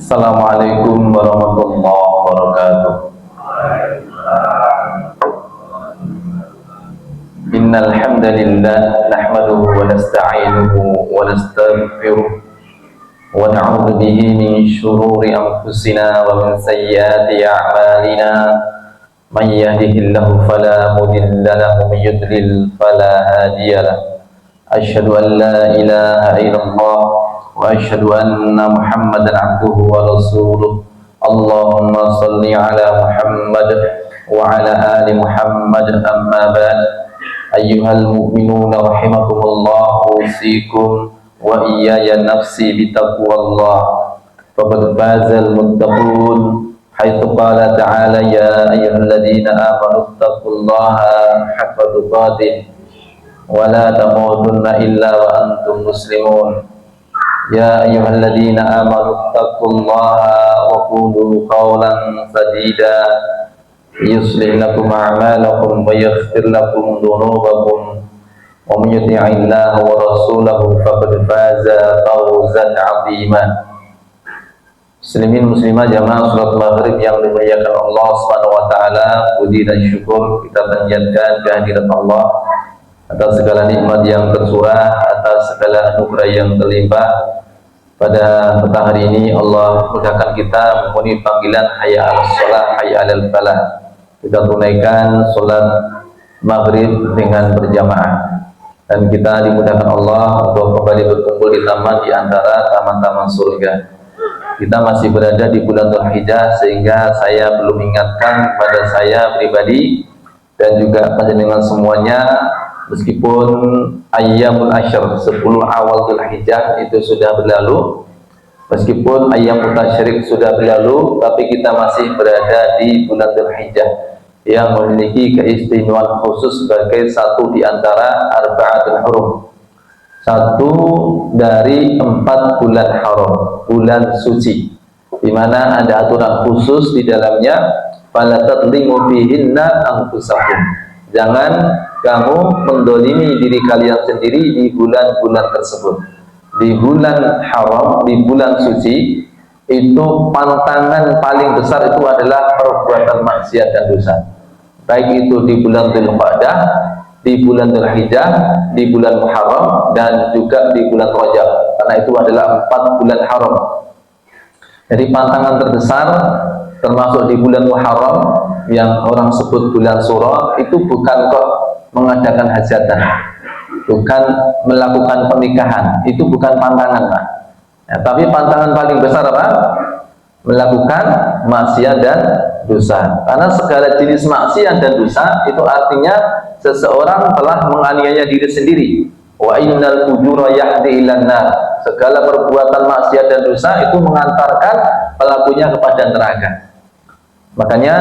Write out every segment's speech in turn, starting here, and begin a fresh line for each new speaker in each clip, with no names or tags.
Assalamualaikum warahmatullahi wabarakatuh. Innal hamdalillah nahmaduhu wa nasta'inuhu wa nastaghfiruh wa na'udzu bihi min shururi anfusina wa min sayyiati a'malina. May yahdihillahu fala mudilla lahu wa may yudlil fala hadiya lahu. Asyhadu an la ilaha illallah wa asyhadu anna Muhammadan abduhu wa rasuluh. Allahumma salli ala Muhammad wa ala ali Muhammad, amma ba'd. Ayyuhal mu'minuna rahimakumullah, usikum wa iyaya nafsi bitaqwallah. Faqad fazal muttaqun haitsu qala ta'ala ya ayyuhalladzina amanu taqullaha haqqa tuqatih wa la tamutunna illa wa antum muslimun. Ya ayyuhalladzina amanu taqullaha wa qulu qawlan sadida yuslih lakum a'malakum wa yaghfir lakum dhunubakum wa may yuti'illaha wa rasulahu faqad faza fawzan 'azima. Muslimin muslimah jamaah salat maghrib yang dimuliakan Allah Subhanahu wa taala, puji dan syukur kita panjatkan kehadirat Allah atas segala nikmat yang tercurah, atas segala anugerah yang terlimpah. Pada petang hari ini Allah mudahkan kita memenuhi panggilan hayya 'alas shalah, hayya 'alal falah. Kita tunaikan salat maghrib dengan berjamaah, dan kita dimudahkan Allah untuk kembali berkumpul di taman di antara taman-taman surga. Kita masih berada di bulan Dzulhijjah, sehingga saya belum ingatkan pada saya pribadi dan juga panjenengan semuanya, meskipun ayyamul asyr 10 awal Dzulhijjah itu sudah berlalu, meskipun ayyamut tasyrik sudah berlalu, tapi kita masih berada di bulan Dzulhijjah yang memiliki keistimewaan khusus sebagai satu di antara arba'atul hurum, satu dari 4 bulan haram, bulan suci, di mana ada aturan khusus di dalamnya. Fala tadlimu fihinna anfusakum, jangan kamu mendolimi diri kalian sendiri di bulan-bulan tersebut. Di bulan haram, di bulan suci, itu pantangan paling besar itu adalah perbuatan maksiat dan dosa. Baik itu di bulan Dzulqa'dah, di bulan Dzulhijjah, di bulan Muharram, dan juga di bulan Rajab, karena itu adalah 4 bulan haram. Jadi pantangan terbesar termasuk di bulan Muharram yang orang sebut bulan Suro, itu bukan kok mengadakan hajatan, bukan melakukan pernikahan, itu bukan pantangan, Pak. Ya, tapi pantangan paling besar apa? Melakukan maksiat dan dosa. Karena segala jenis maksiat dan dosa itu artinya seseorang telah menganiaya diri sendiri. Wa innal fujura yahdi ilan nar. Segala perbuatan maksiat dan dosa itu mengantarkan pelakunya kepada neraka. Makanya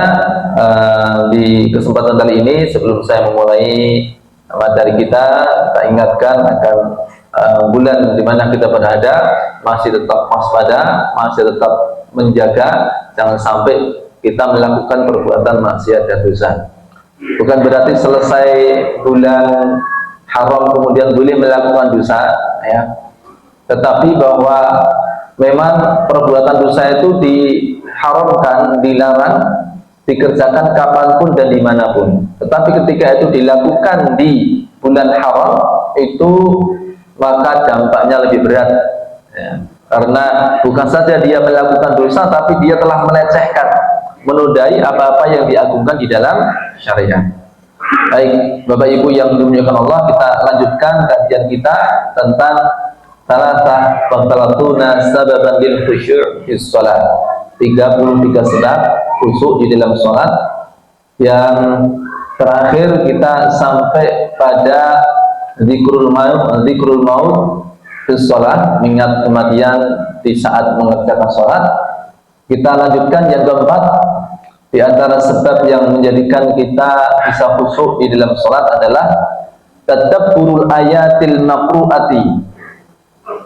di kesempatan kali ini, sebelum saya memulai materi kita ingatkan akan bulan di mana kita berada, masih tetap waspada, masih tetap menjaga, jangan sampai kita melakukan perbuatan maksiat dan dosa. Bukan berarti selesai bulan haram kemudian boleh melakukan dosa, ya. Tetapi bahwa memang perbuatan dosa itu diharamkan, dilarang dikerjakan kapanpun dan dimanapun. Tetapi ketika itu dilakukan di bulan haram, itu maka dampaknya lebih berat, ya. Karena bukan saja dia melakukan dosa, tapi dia telah melecehkan, menodai apa-apa yang diagungkan di dalam syariat. Baik, Bapak Ibu yang dimuliakan Allah, kita lanjutkan kajian kita tentang salatah fatalatuna sababan lil khusyuk' fis shalah. 33 sebab khusyuk di dalam salat Yang terakhir kita sampai pada zikrul maut fi shalah, mengingat kematian di saat mengerjakan sholat. Kita lanjutkan yang keempat, di antara sebab yang menjadikan kita bisa khusyuk di dalam sholat adalah tadabburul ayatil maqru'ati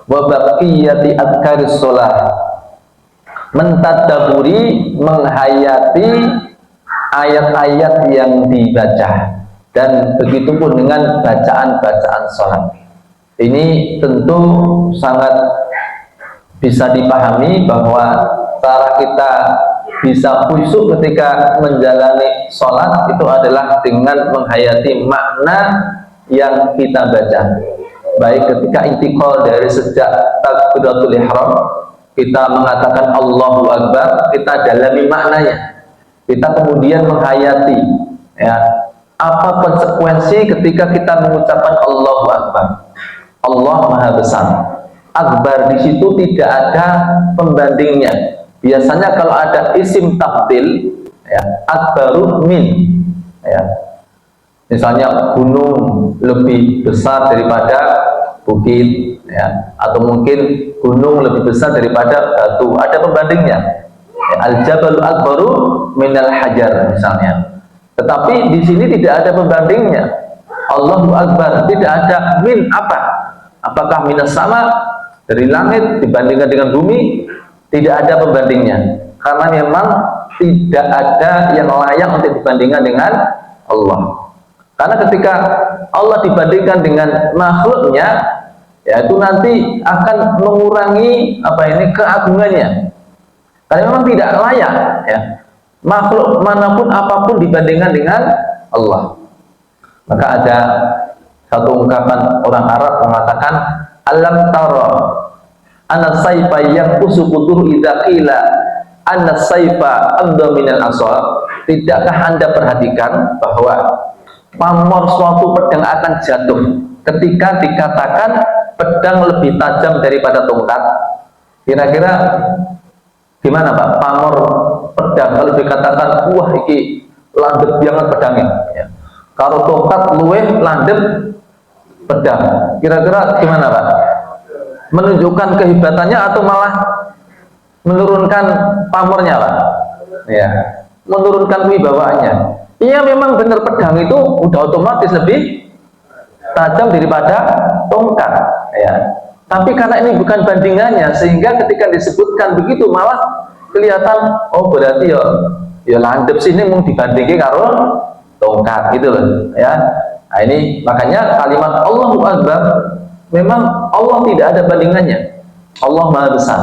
wa baqiyati adkaris sholat, mentadaburi, menghayati ayat-ayat yang dibaca, dan begitu pun dengan bacaan-bacaan sholat. Ini tentu sangat bisa dipahami bahwa cara kita bisa khusyuk ketika menjalani sholat itu adalah dengan menghayati makna yang kita baca. Baik ketika intiqal dari sejak takbiratul ihram, kita mengatakan Allahu Akbar, kita dalami maknanya, kita kemudian menghayati ya, apa konsekuensi ketika kita mengucapkan Allahu Akbar. Allah Maha Besar. Akbar di situ tidak ada pembandingnya. Biasanya kalau ada isim tafdil, ya, akbaru min, ya. Misalnya gunung lebih besar daripada bukit, ya, atau mungkin gunung lebih besar daripada batu, ada pembandingnya. Ya, al-jabalu akbaru minal hajar misalnya. Tetapi di sini tidak ada pembandingnya. Allahu Akbar, tidak ada min apa? Apakah minas sama, dari langit dibandingkan dengan bumi? Tidak ada pembandingnya, karena memang tidak ada yang layak untuk dibandingkan dengan Allah. Karena ketika Allah dibandingkan dengan makhluknya, yaitu nanti akan mengurangi keagungannya. Karena memang tidak layak, ya, makhluk manapun apapun dibandingkan dengan Allah. Maka ada satu ungkapan orang Arab mengatakan, alam tara anna sayfa yaqusu qudur idza qila anna sayfa amda minal asal. Tidakkah Anda perhatikan bahwa pamor suatu pedang akan jatuh ketika dikatakan pedang lebih tajam daripada tongkat? Kira-kira gimana Pak pamor pedang kalau dikatakan wah iki landep banget pedangnya, ya. Kalau tongkat luweh landep pedang, kira-kira gimana Pak? Menunjukkan kehebatannya atau malah menurunkan pamornya Pak? Ya, menurunkan wibawaannya. Iya memang benar pedang itu udah otomatis lebih tajam daripada tongkat, ya. Tapi karena ini bukan bandingannya, sehingga ketika disebutkan begitu malah kelihatan oh berarti ya landep sini mau dibandingin karo tongkat gitu loh, ya. Nah, ini makanya kalimat Allahu Akbar memang Allah tidak ada bandingannya. Allah Maha Besar.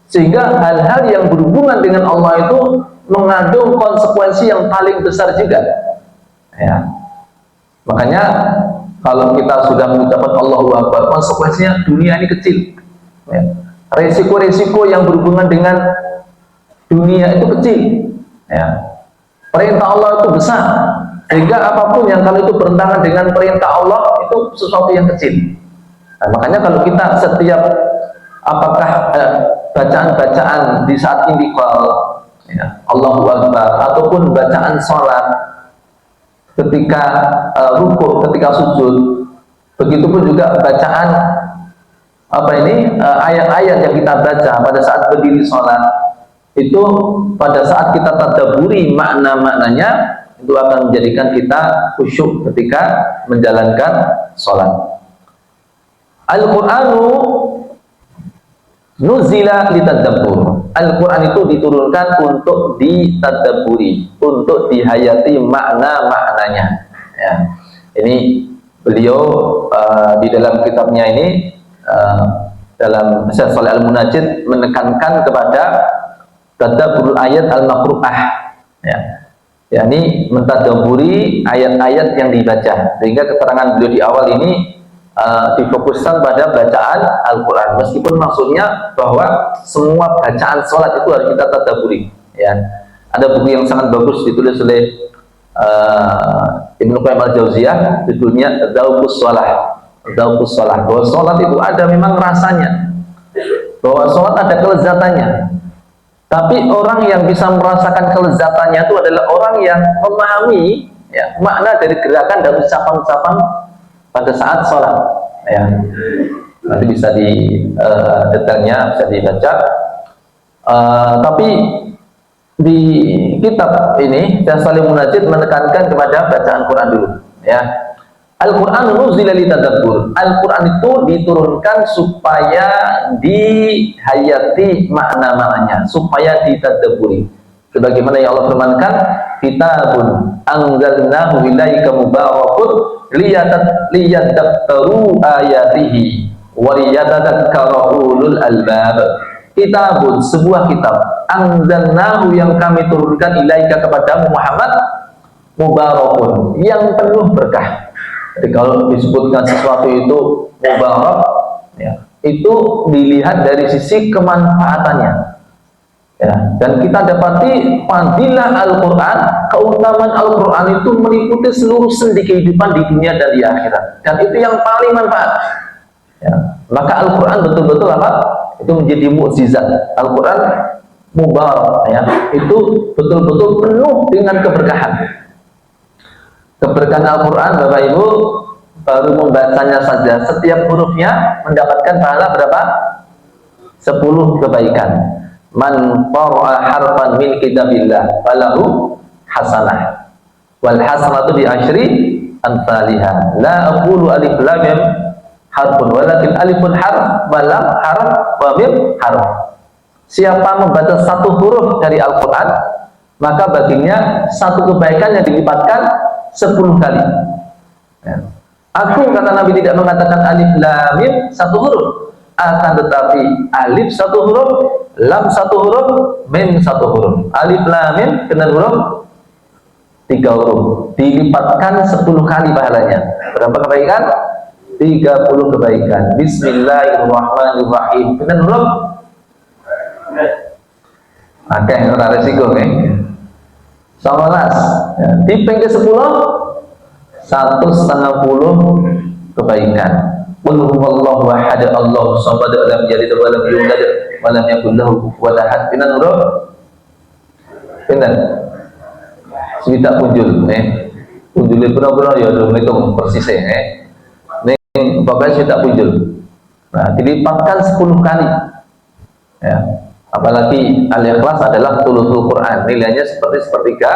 Sehingga hal-hal yang berhubungan dengan Allah itu mengandung konsekuensi yang paling besar juga. Ya. Makanya kalau kita sudah mengucapkan Allahu Akbar, konsekuensinya dunia ini kecil. Ya. Resiko-resiko yang berhubungan dengan dunia itu kecil. Ya. Perintah Allah itu besar. Sehingga apapun yang kalau itu bertentangan dengan perintah Allah itu sesuatu yang kecil. Nah, makanya kalau kita setiap apakah bacaan-bacaan di saat intiqal, ya, Allahu Akbar, ataupun bacaan sholat ketika rukuk, ketika sujud, begitupun juga bacaan ayat-ayat yang kita baca pada saat berdiri sholat, itu pada saat kita tadabburi makna-maknanya, itu akan menjadikan kita khusyuk ketika menjalankan sholat. Al-Qur'anu nuzila litadabbur. Al-Quran itu diturunkan untuk ditadabburi, untuk dihayati makna-maknanya. Ya. Ini beliau di dalam kitabnya ini dalam Syekh Shalih Al-Munajjid menekankan kepada tadabburul ayat al-maqru'ah. Ya. yakni mentadabburi ayat-ayat yang dibaca, sehingga keterangan beliau di awal ini difokuskan pada bacaan Al-Quran, meskipun maksudnya bahwa semua bacaan sholat itu harus kita tadabburi. Ya, ada buku yang sangat bagus ditulis oleh Ibnu Qayyim al-Jauziyah, judulnya Dzauqus Shalah. Dzauqus Shalah, bahwa sholat itu ada memang rasanya, bahwa sholat ada kelezatannya. Tapi orang yang bisa merasakan kelezatannya itu adalah orang yang memahami ya, makna dari gerakan dan ucapan-ucapan pada saat sholat. Ya. Nanti bisa di detailnya bisa dibaca. Tapi di kitab ini Salimul Najid menekankan kepada bacaan Quran dulu. Ya. Al-Quran nuzila litadabbur. Al-Quran itu diturunkan supaya dihayati makna-maknanya, supaya ditadabburi. Sebagaimana yang Allah firmankan, kitabun anzalnahu ilaika mubarakun liyadabbaru ayatihi wa liyatadhakkara ulul albab. Kitabun, sebuah kitab, anzalnahu yang kami turunkan ilaika kepadamu Muhammad, mubarakun, yang penuh berkah. Jadi kalau disebutkan sesuatu itu mubarak, ya, itu dilihat dari sisi kemanfaatannya. Ya, dan kita dapati fadilah Al-Quran, keutamaan Al-Quran itu meliputi seluruh sendi kehidupan di dunia dan di akhirat. Dan itu yang paling manfaat. Ya, maka Al-Quran betul-betul apa? Itu menjadi mukjizat. Al-Quran mubarak, ya, itu betul-betul penuh dengan keberkahan. Keberkahan Al-Quran, Bapak Ibu, baru membacanya saja setiap hurufnya mendapatkan pahala berapa? 10 kebaikan. Man qara'a harfan min kitabillah falahu hasanah wal hasanatu bi asyri amsalihha. La aqulu alif lam mim harfun walakin alifun harf wa lam harf wa mim harf. Siapa membaca satu huruf dari Al-Quran, maka baginya satu kebaikan yang dilipatkan 10 kali. Ya. Aku, kata Nabi, tidak mengatakan alif lam mim satu huruf, akan tetapi alif satu huruf, lam satu huruf, mim satu huruf. Alif lam mim dengan huruf 3 huruf dilipatkan 10 kali pahalanya. Berapa kebaikan? 30 kebaikan. Bismillahirrahmanirrahim dengan huruf oke, ora resiko nih. 19 ya. Di ping ke-10 150 kebaikan. Qul huwallahu ahad Allahu samad lam yalid wa lam yulad wa lam yakul lahu kufuwan ahad. Pinan huruf? Pinan? Swita punjul nih. Punjule pura-pura ya menghitung persis nih. Ning pokoknya swita punjul. Nah, dilipatkan 10 kali. Ya. Apalagi Al-Ikhlas adalah thuluthul Quran, nilainya seperti sepertiga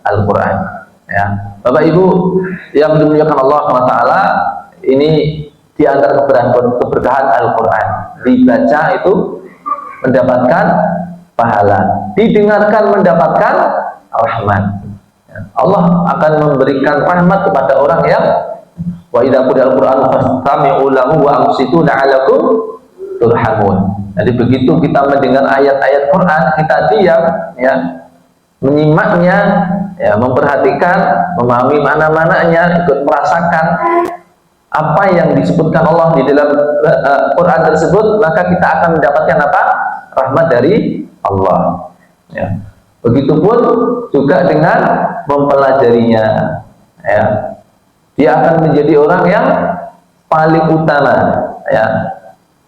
Al-Quran. Ya, Bapak Ibu yang dimuliakan Allah SWT, ini di antara keberkahan Al-Quran. Dibaca itu mendapatkan pahala, didengarkan mendapatkan rahmat. Ya, Allah akan memberikan rahmat kepada orang yang wa idza quri'al Qur'anu fastami'u lahu wa ansitu la'allakum turhamun. Jadi begitu kita mendengar ayat-ayat Quran, kita diam, ya, menyimaknya, ya, memperhatikan, memahami mana-mananya, ikut merasakan apa yang disebutkan Allah di dalam Quran tersebut, maka kita akan mendapatkan apa? Rahmat dari Allah. Ya. Begitupun juga dengan mempelajarinya, ya, dia akan menjadi orang yang paling utama, ya,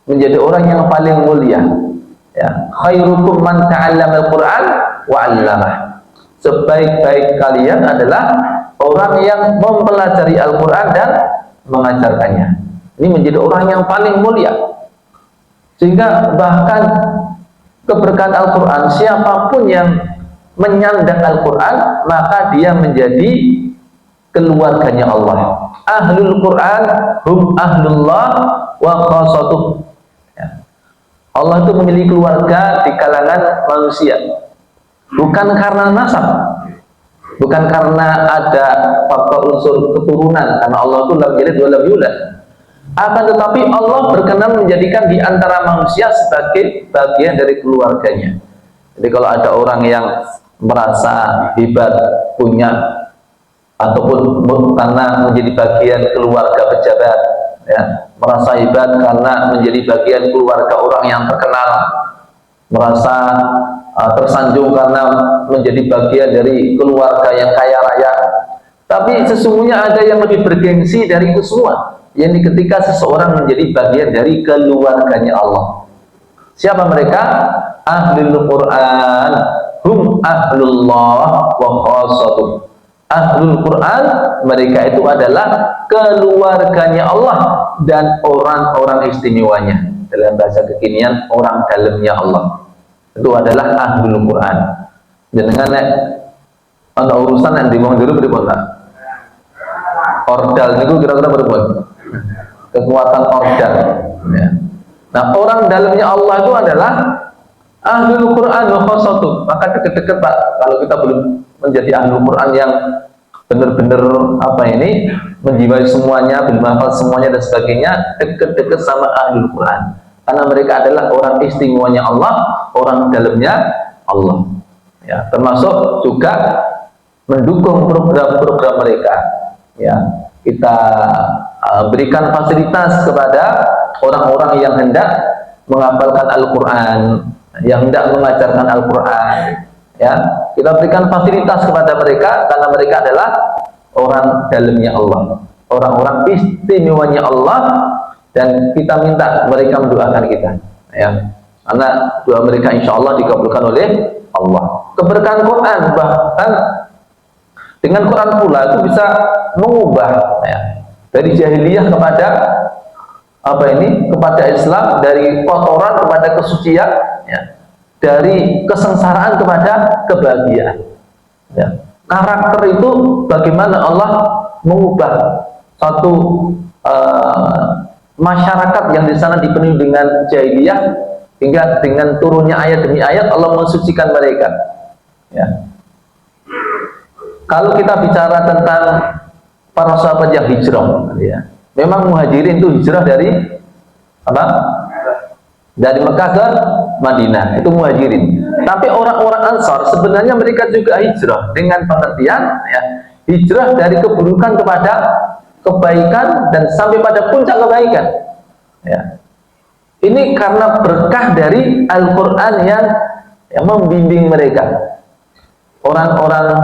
menjadi orang yang paling mulia. Ya, khairukum man ta'allama al-Qur'an wa 'allamah. Sebaik-baik kalian adalah orang yang mempelajari Al-Qur'an dan mengajarkannya. Ini menjadi orang yang paling mulia. Sehingga bahkan keberkahan Al-Qur'an, siapapun yang menyandang Al-Qur'an, maka dia menjadi keluarganya Allah. Ahlul Qur'an hum ahlullah wa khasatuh. Allah itu memiliki keluarga di kalangan manusia, bukan karena nasab, bukan karena ada faktor unsur keturunan, karena Allah itu lam yalid wa lam yulad. Akan tetapi Allah berkenan menjadikan di antara manusia sebagai bagian dari keluarganya. Jadi kalau ada orang yang merasa hebat, punya ataupun karena menjadi bagian keluarga pejabat, ya, merasa hebat karena menjadi bagian keluarga orang yang terkenal, merasa tersanjung karena menjadi bagian dari keluarga yang kaya raya. Tapi sesungguhnya ada yang lebih bergengsi dari itu semua, yakni ketika seseorang menjadi bagian dari keluarganya Allah. Siapa mereka? ahlul Quran hum ahlullah wa khassatuh. Ahlul Quran, mereka itu adalah keluarganya Allah dan orang-orang istimewanya. Dalam bahasa kekinian, orang dalamnya Allah. Itu adalah ahlul Quran. Dengan ada urusan yang dimong dulu berikutnya. Ordal itu kira-kira berikut. Kekuatan ordal. Ya. Nah, orang dalamnya Allah itu adalah ahlul Quran wa khassatuh. Maka dekat-dekat Pak, kalau kita belum menjadi ahlul Quran yang benar-benar menjiwai semuanya, belum hafal semuanya dan sebagainya, dekat-dekat sama ahlul Quran. Karena mereka adalah orang istimewanya Allah, orang dalamnya Allah. Ya, termasuk juga mendukung program-program mereka. Ya, kita berikan fasilitas kepada orang-orang yang hendak menghafalkan Al-Quran, yang hendak mengajarkan Al-Quran. Ya, kita berikan fasilitas kepada mereka karena mereka adalah orang dalamnya Allah, orang-orang istimewanya Allah, dan kita minta mereka mendoakan kita. Ya, karena doa mereka insya Allah dikabulkan oleh Allah. Keberkahan Quran, bahkan dengan Quran pula itu bisa mengubah dari jahiliyah kepada kepada Islam, dari kotoran kepada kesucian, dari kesengsaraan kepada kebahagiaan. Karakter itu bagaimana Allah mengubah satu masyarakat yang di sana dipenuhi dengan jahiliyah, hingga dengan turunnya ayat demi ayat Allah mensucikan mereka. Ya. Kalau kita bicara tentang para sahabat yang hijrah, memang muhajirin itu hijrah dari dari Mekah ke Madinah, itu muhajirin. Tapi orang-orang Ansar sebenarnya mereka juga hijrah dengan pengertian hijrah dari keburukan kepada kebaikan dan sampai pada puncak kebaikan. Ya. Ini karena berkah dari Al-Quran yang membimbing mereka. Orang-orang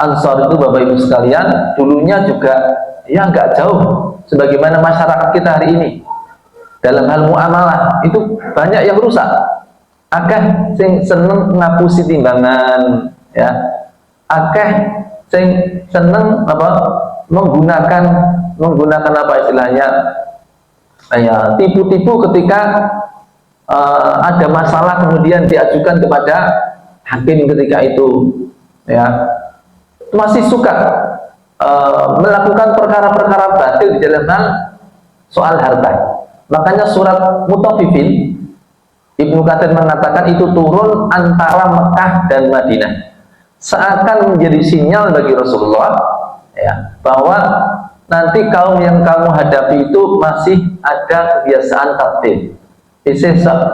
Ansar itu Bapak Ibu sekalian dulunya juga nggak jauh sebagaimana masyarakat kita hari ini. Dalam hal muamalah itu banyak yang rusak. Akeh sing seneng ngapusi timbangan, akeh sing seneng menggunakan istilahnya tipu-tipu ketika ada masalah kemudian diajukan kepada hakim ketika itu, masih suka melakukan perkara-perkara batil di dalam hal soal harta. Makanya surat Mutaffifin, Ibnu Katsir mengatakan itu turun antara Mekah dan Madinah, seakan menjadi sinyal bagi Rasulullah bahwa nanti kaum yang kamu hadapi itu masih ada kebiasaan takdir,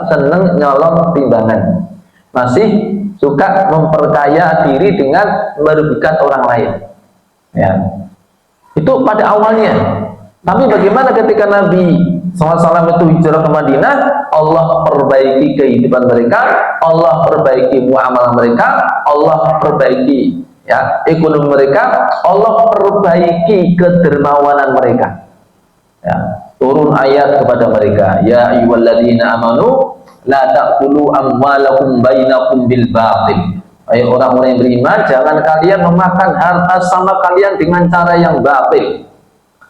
seneng nyolong timbangan, masih suka memperkaya diri dengan merugikan orang lain. Itu pada awalnya. Tapi bagaimana ketika Nabi SAW itu hijrah ke Madinah, Allah perbaiki kehidupan mereka, Allah perbaiki muamalah mereka, Allah perbaiki ekonomi mereka, Allah perbaiki kedermawanan mereka. Turun ayat kepada mereka, ya ayyuhalladzina amanu la ta'kulu amwalakum bainakum bil batil. Hai orang-orang yang beriman, jangan kalian memakan harta sama kalian dengan cara yang batil.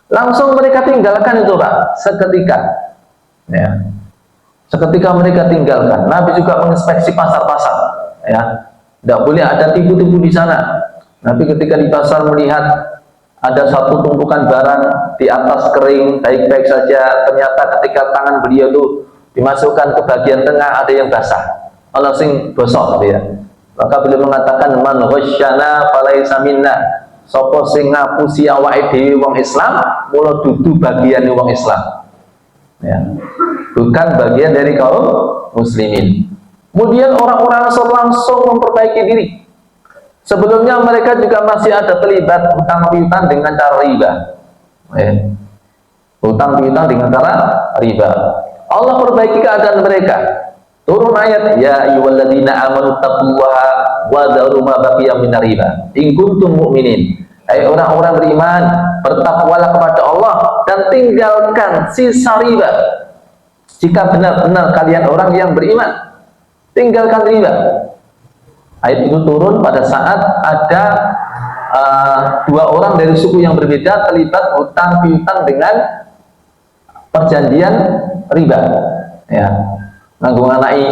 Langsung mereka tinggalkan itu Pak, seketika. Seketika mereka tinggalkan. Nabi juga menginspeksi pasar-pasar. Tidak boleh ada tipu-tipu di sana. Nabi ketika di pasar melihat ada satu tumpukan barang di atas kering, baik-baik saja. Ternyata ketika tangan beliau itu dimasukkan ke bagian tengah ada yang basah. Allah sing gosok Maka beliau mengatakan man ghasyana falaisa minna. Sapa sing ngapusi awake dhewe wong Islam, mula dudu bagian wong Islam. Bukan bagian dari kaum muslimin. Kemudian orang-orang Ansar langsung memperbaiki diri. Sebelumnya mereka juga masih ada terlibat hutang piutang dengan cara riba. Hutang piutang dengan cara riba. Allah perbaiki keadaan mereka. Turun ayat, ya ayyuhalladzina amanu taqullaha wa dharu ma baqiya minar riba in kuntum mu'minin. Hai orang-orang beriman, bertakwalah kepada Allah dan tinggalkan sisa riba jika benar-benar kalian orang yang beriman. tinggalkan riba. Ayat itu turun pada saat ada dua orang dari suku yang berbeda terlibat hutang piutang dengan perjanjian riba, ya, nganai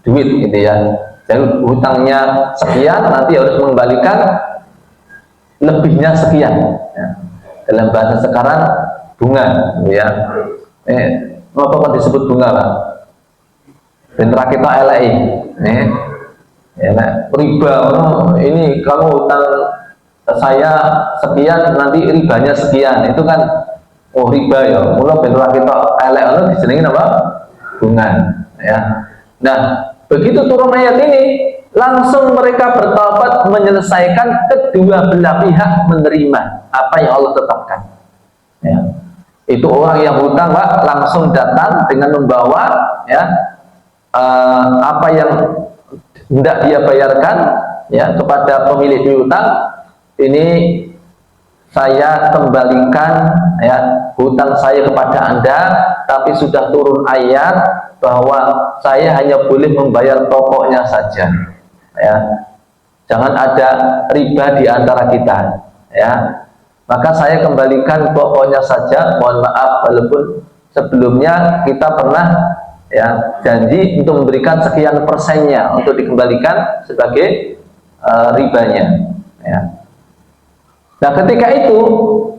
duit gitu ya. Jadi hutangnya sekian, nanti harus mengembalikan lebihnya sekian, ya. Dalam bahasa sekarang bunga, gitu ya. Apa disebut bunga, Pak? Bentra kita LAI, ya, riba. Ini kamu hutang saya sekian, nanti ribanya sekian, itu kan riba ya. Mula bentra kita LAI dijenengin apa? Bunga, ya. Nah, begitu turun ayat ini, langsung mereka bertobat, menyelesaikan, kedua belah pihak menerima apa yang Allah tetapkan, ya. Itu orang yang hutang, Pak, langsung datang dengan membawa, ya, apa yang hendak dia bayarkan, ya, kepada pemilik piutang. Ini saya kembalikan, ya, hutang saya kepada Anda, tapi sudah turun ayat bahwa saya hanya boleh membayar pokoknya saja, ya. Jangan ada riba di antara kita, ya. Maka saya kembalikan pokoknya saja. Mohon maaf, walaupun sebelumnya kita pernah, ya, janji untuk memberikan sekian persennya untuk dikembalikan sebagai ribanya, ya. Nah, ketika itu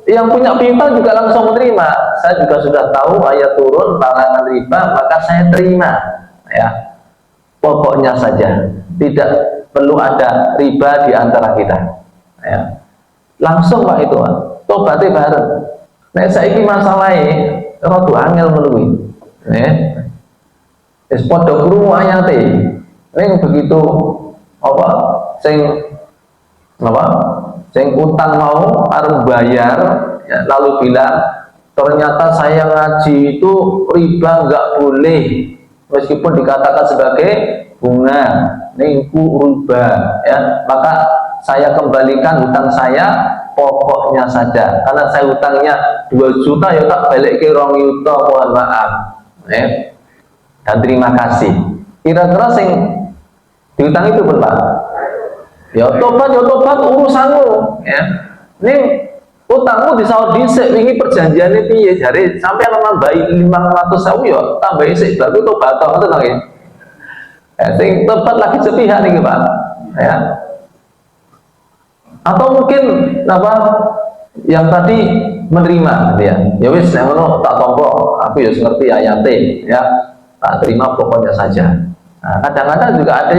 yang punya piutang juga langsung menerima. Saya juga sudah tahu ayat turun larangan riba, maka saya terima, ya, pokoknya saja, tidak perlu ada riba di antara kita, ya. Langsung, Pak, itu tobatnya bareng. Nah, saiki masalahnya rada angel menunggu, ya. Wis padha krungu ayate. Ning begitu apa sing utang mau harus bayar, ya, lalu bilang ternyata saya ngaji itu riba nggak boleh, meskipun dikatakan sebagai bunga, ningku riba, ya, maka saya kembalikan hutang saya pokoknya saja, karena saya hutangnya 2 juta, ya tak balik ke 2 juta, mohon maaf, ya, dan terima kasih. Kira-kira sing diutang itu berapa? Ya tobat urusanmu, ya. Ini utangmu di Saudi ini perjanjiannya piye, jare sampai nambahi 500.000 ya tambahi sik baru tobat ngoten nggih. Ya, sing tobat lagi sepihak nih, Pak, ya. Atau mungkin apa yang tadi menerima, ya. Ya wis nek ngono tak tampa, aku ya ngerti ayate, ya. Tak terima pokoknya saja. Nah, kadang-kadang juga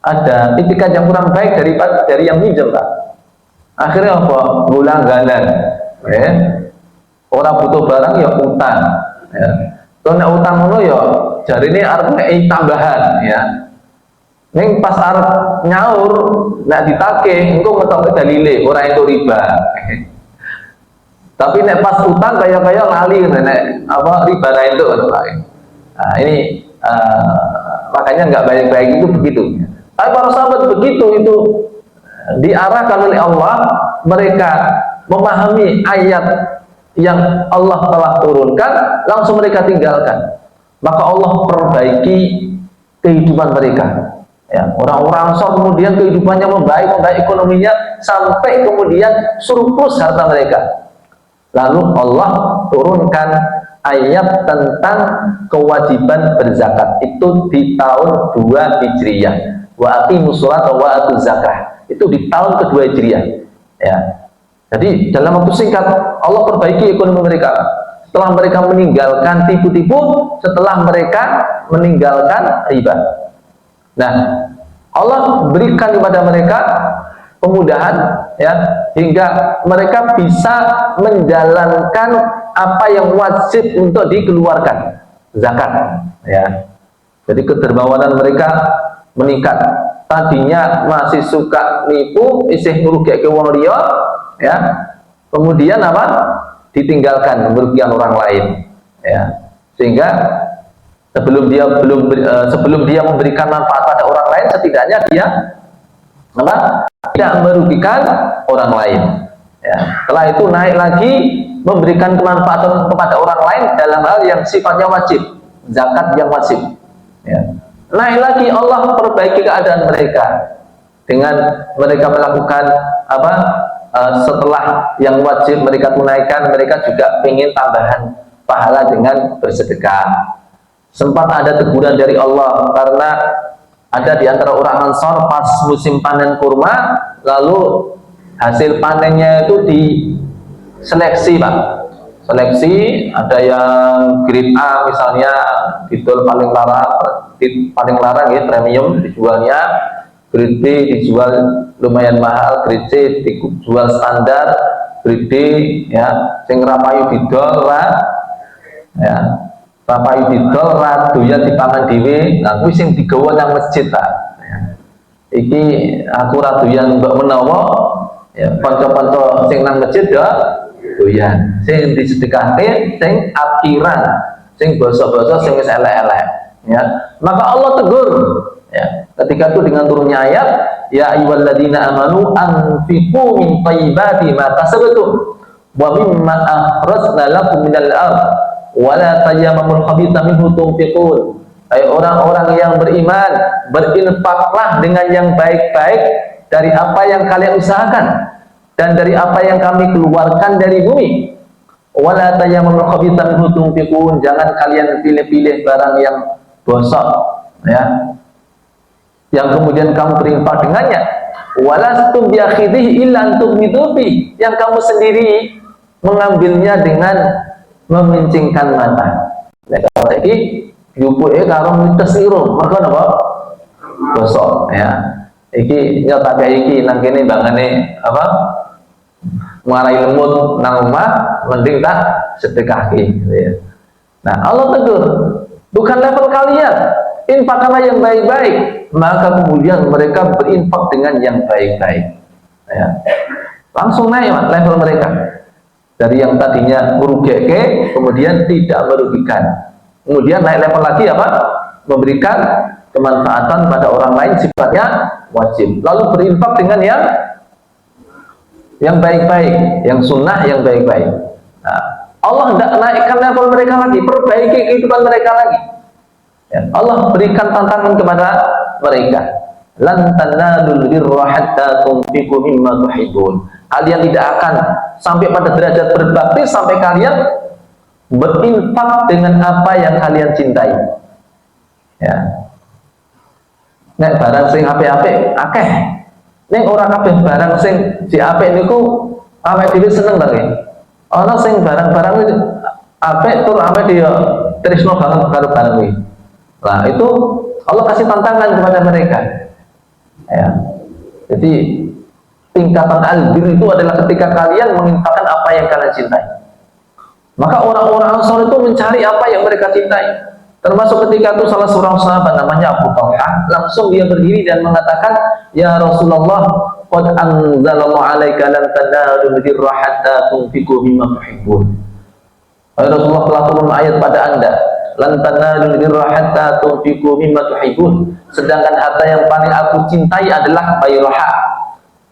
ada itikat yang kurang baik dari yang minjem, Pak. Akhirnya apa? Langganan, ya. Orang butuh barang ya utang, ya. Kalau nek utang ngono ya jarine arep ngeki tambahan, ya. Ning pas arep nyaur nek ditagih engko ngetok dalile ora itu riba. Tapi nek pas utang kaya-kaya lali nek apa riba ra itu, Pak. Nah, ini makanya nggak baik-baik itu begitu. Tapi para sahabat begitu itu diarahkan oleh Allah, mereka memahami ayat yang Allah telah turunkan, langsung mereka tinggalkan. Maka Allah perbaiki kehidupan mereka. Ya, orang-orang Ansor kemudian kehidupannya membaik ekonominya, sampai kemudian surplus harta mereka. Lalu Allah turunkan ayat tentang kewajiban berzakat itu di tahun 2 Hijriyah. Wa aqimus sholata wa atuz zakah. Itu di tahun kedua Hijriah, ya. Jadi dalam waktu singkat Allah perbaiki ekonomi mereka. Setelah mereka meninggalkan tipu-tipu, setelah mereka meninggalkan riba. Nah, Allah berikan kepada mereka kemudahan, ya, hingga mereka bisa menjalankan apa yang wajib untuk dikeluarkan, zakat, ya. Jadi kedermawanan mereka meningkat. Tadinya masih suka nipu, isih ngrugike wong liya, ya. Kemudian apa? Ditinggalkan merugikan orang lain, ya. Sehingga sebelum dia memberikan manfaat pada orang lain, setidaknya dia apa? Tidak merugikan orang lain, ya. Setelah itu naik lagi memberikan kemanfaatan kepada orang lain dalam hal yang sifatnya wajib, zakat yang wajib, ya. naik lagi, Allah perbaiki keadaan mereka dengan mereka melakukan apa, setelah yang wajib mereka tunaikan, mereka juga ingin tambahan pahala dengan bersedekah. Sempat ada teguran dari Allah karena ada di antara orang Ansor pas musim panen kurma, lalu hasil panennya itu diseleksi, Pak. Seleksi, ada yang grade A misalnya, didol paling larang ya, premium dijualnya, grade B dijual lumayan mahal, grade C dijual standar, grade D ya sing rapayu didol lah ya, rapayu didol lah doyan dipangan dhewe. Nah kuwi sing digawa nang masjid, Pak ya. Iki aku ra doyan mbok menawa ya, kanca-kanca sing nang masjid ya doyan, sing disedekahke sing akhiran, sing basa-basa sing wis elek-elek ya. Maka Allah tegur ya, ketika itu dengan turunnya ayat, ya ayyuhalladzina amanu anfiqu min thayyibati ma kasabtum wa mimma akhrajna lakum minal ardh wa la tayammamul khabitha minhu tunfiqun. Hai orang-orang yang beriman, berinfaklah dengan yang baik-baik dari apa yang kalian usahakan dan dari apa yang kami keluarkan dari bumi. Wa la tayammamul khabitha minhu tunfiqun. Jangan kalian pilih-pilih barang yang bosok ya, yang kemudian kamu berinfak dengannya. Walastum biakhidhi illa antum mitufi, yang kamu sendiri mengambilnya dengan memincingkan mata. Nek kalau iki yupuke karo mites irung, mergo napa? Bosok ya. Iki nyatake iki nang kene bangane apa? Marai lemut nang omah mending tak sedekahke gitu ya. Nah, Allah tegur, bukan level kalian. Infakkanlah yang baik-baik, maka kemudian mereka berinfak dengan yang baik-baik ya. Langsung naik level mereka dari yang tadinya merugikan kemudian tidak merugikan, kemudian naik level lagi apa, memberikan kemanfaatan pada orang lain sifatnya wajib, lalu berinfak dengan yang baik-baik, yang sunnah, yang baik-baik. Nah, Allah tidak naikkan level mereka lagi, perbaiki kehidupan mereka lagi ya. Allah berikan tantangan kepada mereka, lan tanalul birra hatta tunfiqu mimma tuhibbun. Kalian tidak akan sampai pada derajat berbakti sampai kalian berinfak dengan apa yang kalian cintai ya. Nek barang sing apik-apik akeh, ning ora kabeh barang sing diapik niku awake dhewe seneng ta nggih. Ana sing barang-barang apik tur awake dhewe tresno banget karo barang kuwi. Nah itu Allah kasih tantangan kepada mereka ya. Jadi tingkatan albir itu adalah ketika kalian menginfakkan apa yang kalian cintai. Maka orang-orang Ansor itu mencari apa yang mereka cintai. Termasuk ketika itu salah seorang sahabat namanya Abu Talhah, langsung dia berdiri dan mengatakan, ya Rasulullah, qad anzalallahu alaika lan tanalul birra hatta tunfiqu mimma tuhibbun. Rasulullah telah turun ayat pada Anda, lan tanalul birra hatta tunfiqu mimma tuhibbun. Sedangkan harta yang paling aku cintai adalah bayraha.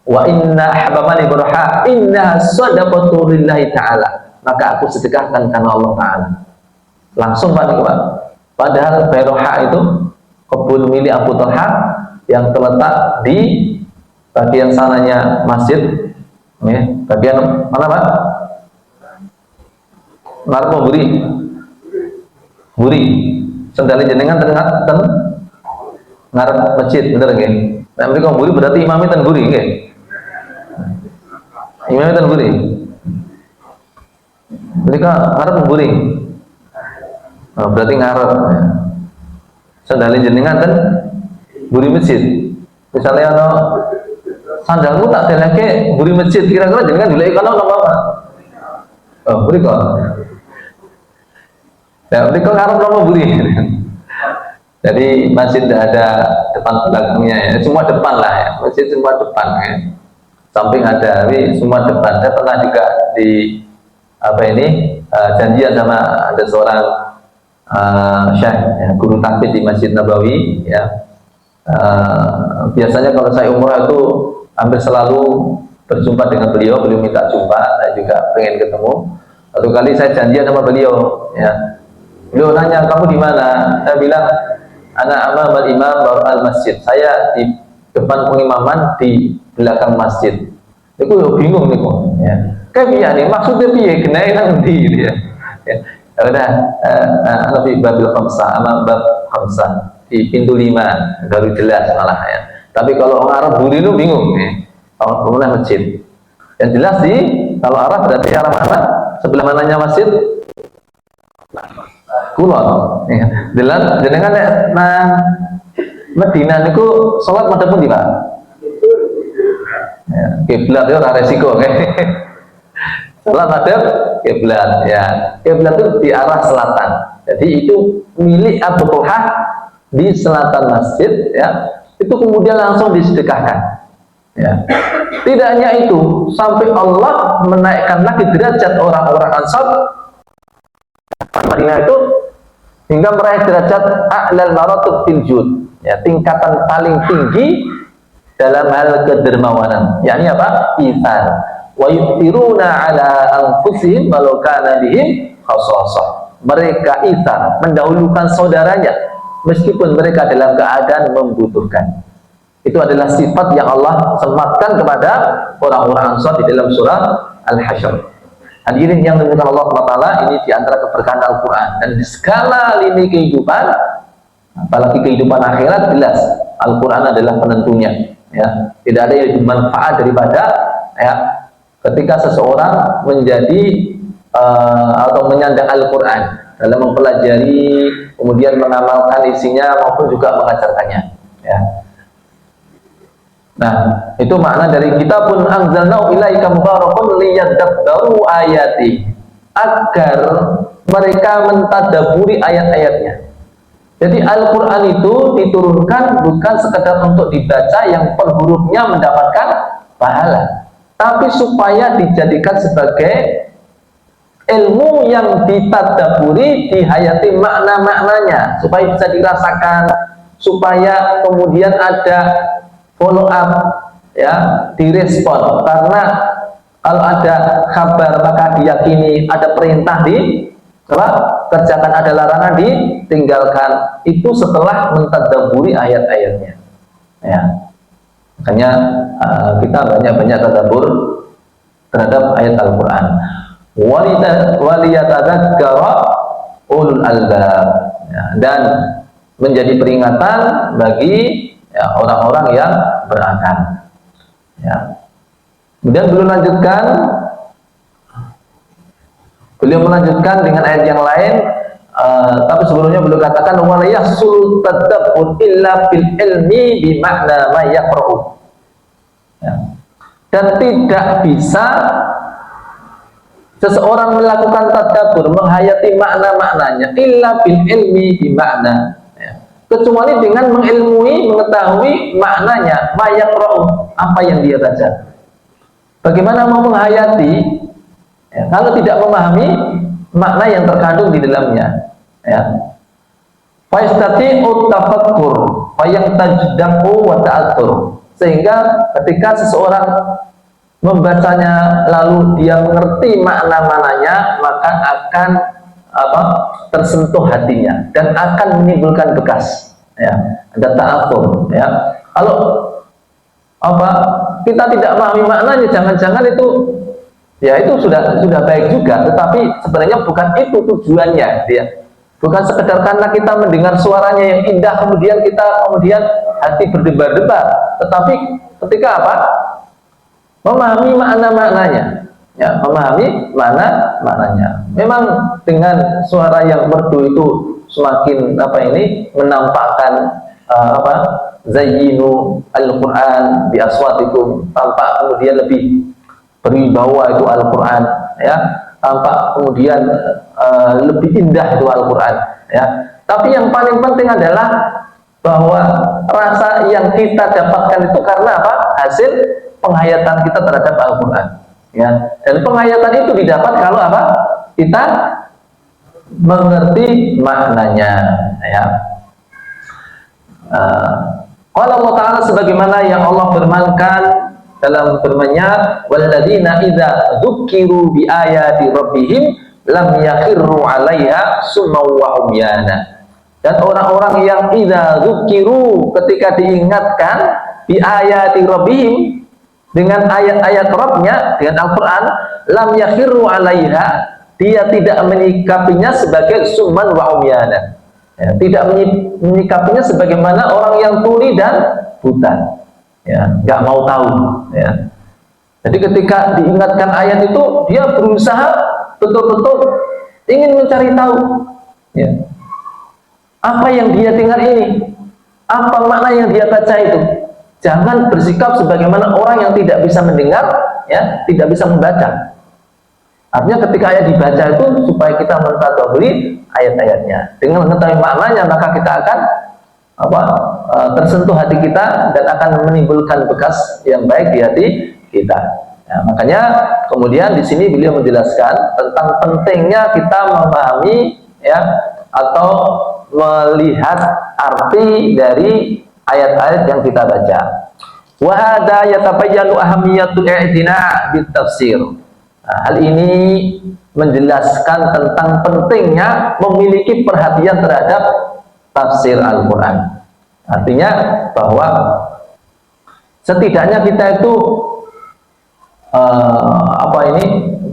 Wa inna ahbamani birra inna sadaqatu lillahi ta'ala. Maka aku sedekahkan karena Allah Ta'ala. Langsung Pak. Padahal bayraha itu kebun milik Abu Talha yang terletak di bagian sananya masjid ya. Bagian mana Pak? Ngarep Buri. Buri. Sendali jenengan tengah ngarep masjid, bener nggih? Nek mriko Buri berarti imame ten Buri nggih. Imame ten Buri. Mereka ngarep Buri. Oh, berarti ngarep ya. Sandalin jenengan kan Buri masjid. Misalnya ono sandalmu tak deleke Buri masjid, kira-kira jenengan dileki kono napa Pak? Oh, Buri kok. Ya, Buri kok ngarep napa Buri. Jadi masjid tidak ada depan belakangnya ya, semua depan lah ya. Masjid semua depan ya. Samping ada, tapi semua depan. Saya pernah juga di apa ini janjian sama ada seorang syekh ya, guru tahfidz di Masjid Nabawi ya. Biasanya kalau saya umrah itu hampir selalu berjumpa dengan beliau minta jumpa, saya juga pengen ketemu. Satu kali saya janjian sama beliau ya. Beliau nanya, kamu di mana? Saya bilang ana amamal imam al masjid. Saya di depan pengimaman di belakang masjid. Iku yo bingung niku ya. Kayak nih maksudnya piye kenae nang ndi gitu ya. Ya. Udah lebih babil khamsah ama bab khamsah di pintu 5 baru jelas malah ya. Tapi kalau orang Arab buri itu bingung ya. Kalau kemudian masjid. Yang jelas sih kalau Arab berarti arah mana? Sebelah mananya masjid? Kulon. Ya. Jelas jenengan nah Madinah niku salat madhep pundi, Pak? Ya, kiblat itu resiko kan. Salat madhep kiblat ya. Kiblat itu di arah selatan. Jadi itu milik Abu Talhah di selatan masjid ya. Itu kemudian langsung disedekahkan. Ya. Tidak hanya itu, sampai Allah menaikkan lagi derajat orang-orang Ansar Madinah itu hingga meraih derajat a'lal maratib fil jud. Ya, tingkatan paling tinggi dalam hal kedermawanan. Yakni apa? Ihsan. Wa yu'thiruna ala anfusihim walau kana bihim khassasah. Mereka ihsan, mendahulukan saudaranya meskipun mereka dalam keadaan membutuhkan. Itu adalah sifat yang Allah sematkan kepada orang-orang Ansar di dalam surah Al-Hasyr. Hadirin yang dimuliakan Allah SWT, ini diantara keberkahan Al-Quran. Dan di segala lini kehidupan, apalagi kehidupan akhirat, jelas Al-Quran adalah penentunya. Ya. Tidak ada yang lebih manfaat daripada ya, ketika seseorang menjadi atau menyandang Al-Quran dalam mempelajari, kemudian mengamalkan isinya maupun juga mengajarkannya. Ya. Nah, itu makna dari kitabun anzalnahu ilaika mubarakun liyadabbaru ayati, agar mereka mentadaburi ayat-ayatnya. Jadi Al-Quran itu diturunkan bukan sekedar untuk dibaca yang per hurufnya mendapatkan pahala, tapi supaya dijadikan sebagai ilmu yang ditadaburi, dihayati makna-maknanya, supaya bisa dirasakan, supaya kemudian ada follow up ya, direspon. Karena kalau ada kabar maka diyakini, ada perintah di kerjakan, ada larangan ditinggalkan. Itu setelah mentadabburi ayat-ayatnya ya. Makanya kita banyak-banyak tadabbur terhadap ayat Al-Quran. Waliyatadzakara ulul albab ya, dan menjadi peringatan bagi ya, orang-orang yang berakal. Ya. Kemudian beliau melanjutkan dengan ayat yang lain, tapi sebelumnya beliau katakan wala yahsul tadabbur illa bil ilmi bi makna ma yaqra'u. Ya. Dan tidak bisa seseorang melakukan tadabbur, menghayati makna-maknanya illa bil ilmi bi makna, kecuali dengan mengilmui, mengetahui maknanya, mayaqra'u, apa yang dia baca. Bagaimana mau menghayati ya, kalau tidak memahami makna yang terkandung di dalamnya ya. Fayastati'u tafakkur fayantajdahu wa ta'athur, sehingga ketika seseorang membacanya lalu dia mengerti makna-maknanya, maka akan tersentuh hatinya dan akan menimbulkan bekas ya, ada ta'athur ya. Kalau kita tidak memahami maknanya, jangan-jangan itu ya itu sudah baik juga, tetapi sebenarnya bukan itu tujuannya ya. Bukan sekedar karena kita mendengar suaranya yang indah kemudian hati berdebar-debar, tetapi ketika memahami makna-maknanya ya, memahami maknanya. Memang dengan suara yang merdu itu semakin menampakkan zayyinu al-Quran bi aswatikum, tampak kemudian lebih berwibawa itu Al-Quran ya, tampak kemudian lebih indah itu Al-Quran ya. Tapi yang paling penting adalah bahwa rasa yang kita dapatkan itu karena hasil penghayatan kita terhadap Al-Quran ya. Dan penghayatan itu didapat kalau kita mengerti maknanya ya. Kalau Allah Ta'ala sebagaimana yang Allah firmankan dalam firman-Nya, walladzina idza dzukiru bi ayati rabbihim lam yakhirru 'alaiha summa wa umyana. Dan orang-orang yang idza dzukiru, ketika diingatkan bi ayati rabbihim, dengan ayat-ayat Rabbnya, dengan Al-Quran, lam yakhiru alaiha, dia tidak menyikapinya sebagai summan wa umyana, ya, tidak menyikapinya sebagaimana orang yang tuli dan buta, ya, nggak mau tahu, ya. Jadi ketika diingatkan ayat itu, dia berusaha betul-betul ingin mencari tahu, ya, apa yang dia dengar ini, apa makna yang dia baca itu. Jangan bersikap sebagaimana orang yang tidak bisa mendengar, ya, tidak bisa membaca. Artinya ketika ayat dibaca itu supaya kita mentadabburi ayat-ayatnya. Dengan mengetahui maknanya, maka kita akan tersentuh hati kita dan akan menimbulkan bekas yang baik di hati kita. Ya, makanya kemudian di sini beliau menjelaskan tentang pentingnya kita memahami, ya, atau melihat arti dari ayat-ayat yang kita baca. Wa hadza yatabayyanu ahammiyatul i'tina' bit tafsir. Nah, hal ini menjelaskan tentang pentingnya memiliki perhatian terhadap tafsir Al-Quran. Artinya bahwa setidaknya kita itu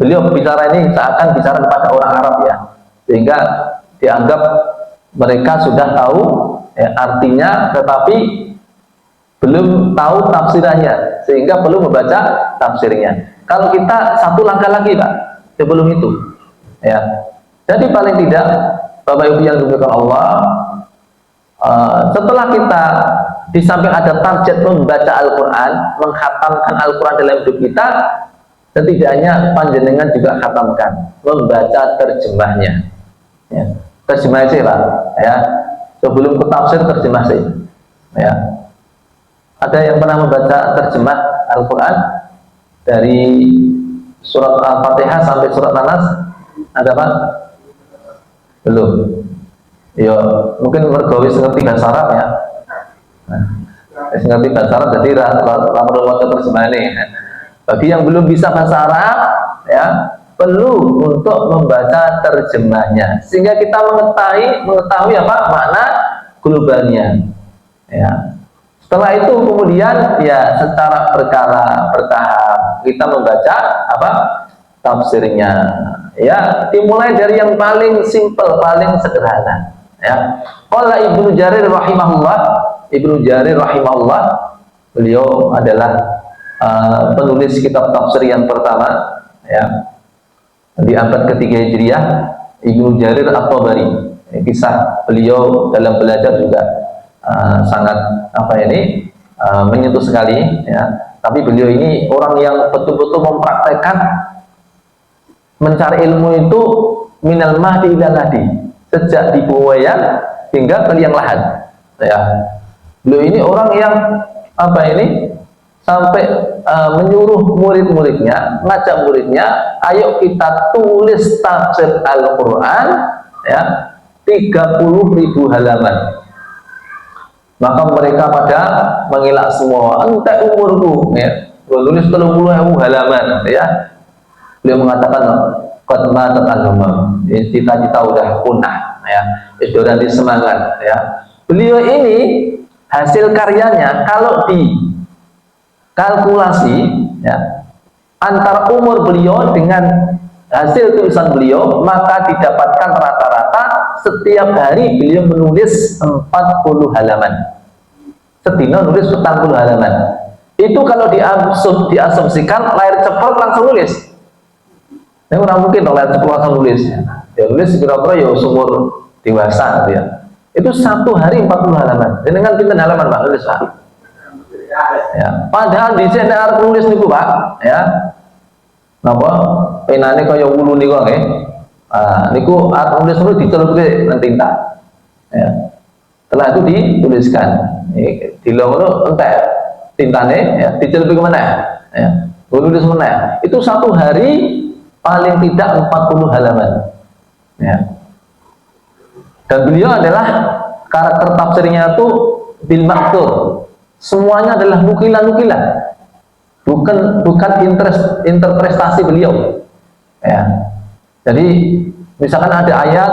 beliau bicara ini seakan bicara kepada orang Arab, ya, sehingga dianggap mereka sudah tahu, ya, artinya, tetapi belum tahu tafsirannya, sehingga perlu membaca tafsirnya. Kalau kita satu langkah lagi, Pak, sebelum itu, ya. Jadi paling tidak, Bapak Ibu yang dimuliakan Allah, setelah kita di samping ada target membaca Al-Quran, menghatamkan Al-Quran dalam hidup kita, setidaknya panjenengan juga khatamkan, membaca terjemahnya, ya. Terjemah sih, Pak, ya. Sebelum ke tafsir, terjemah sih, ya. Ada yang pernah membaca terjemah Al-Quran dari surat Al-Fatihah sampai surat An-Nas? Ada, Pak? Belum. Ya, mungkin mergawis ngerti bahasa Arab, ya. Nah, ngerti bahasa Arab, jadi perlu baca terjemah ini. Bagi yang belum bisa bahasa Arab, ya, perlu untuk membaca terjemahnya, sehingga kita mengetahui apa makna globalnya, ya. Setelah itu kemudian, ya, secara bertahap kita membaca tafsirnya, ya, dimulai dari yang paling simpel, paling sederhana, ya. Qala Ibnu Jarir rahimahullah, beliau adalah penulis kitab tafsir yang pertama, ya, di abad ketiga Hijriah, Ibnu Jarir At-Tabari. Kisah beliau dalam belajar juga sangat menyentuh sekali, ya. Tapi beliau ini orang yang betul-betul mempraktekkan mencari ilmu itu minal mahdi ilal lahdi, sejak di buayan hingga ke liang lahat, ya. Beliau ini orang yang sampai menyuruh murid-muridnya, ngajak muridnya, ayo kita tulis tafsir Al-Quran, ya, 30.000 halaman. Maka mereka pada mengelak semua, entek umurku, ya, tulis 30.000 halaman, ya. Beliau mengatakan, qad matat al-umam, cita-cita udah punah, ya, sudah nanti semangat, ya. Beliau ini hasil karyanya kalau dikalkulasi, ya, antara umur beliau dengan hasil tulisan beliau, maka didapatkan rata-rata setiap hari beliau menulis 40 halaman. Sedina nulis 40 halaman. Itu kalau diasumsikan lahir cepat langsung nulis. Ini orang mungkin lahir cepat langsung nulis. Ya nulis kira-kira ya umur dewasa, gitu, ya. Itu satu hari 40 halaman. Dan dengan pinten halaman, Pak, nulis, Pak. Ya, padahal di sini harus nulis niku, Pak, ya. Napa? Penane kaya wulu niku nggih. Niku arep nulis dicelupke nang tinta. Ya. Setelah itu dituliskan. Dilongono entek tintane, ya, dicelupke mana? Ya. Nulis mana? Itu satu hari paling tidak 40 halaman. Ya. Dan beliau adalah karakter tafsirnya itu bil maktur. Semuanya adalah nukilan-nukilan. Bukan interpretasi beliau. Ya. Jadi misalkan ada ayat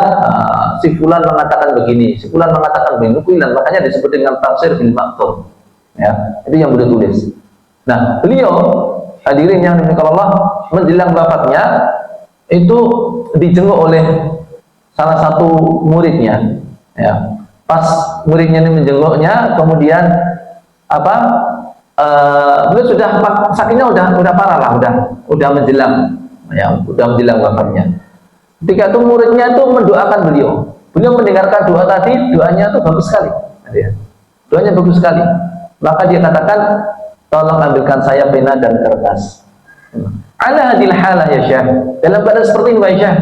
si fulan mengatakan begini, si fulan mengatakan begini, nukilan, makanya disebut dengan tafsir bil maqtur. Ya, itu yang beliau tulis. Nah, beliau hadirin yang dimuliakan Allah, menjelang wafatnya itu dijenguk oleh salah satu muridnya. Ya, pas muridnya ini menjenguknya, kemudian apa? Beliau sudah sakitnya udah parah lah, udah menjelang, ya, udah menjelang wafatnya. Ketika itu muridnya itu mendoakan beliau mendengarkan doa tadi, doanya itu bagus sekali, ya. Doanya bagus sekali. Maka dia katakan, tolong ambilkan saya pena dan kertas. Ala hadil halah ya Syekh, dalam keadaan seperti ini, Syekh.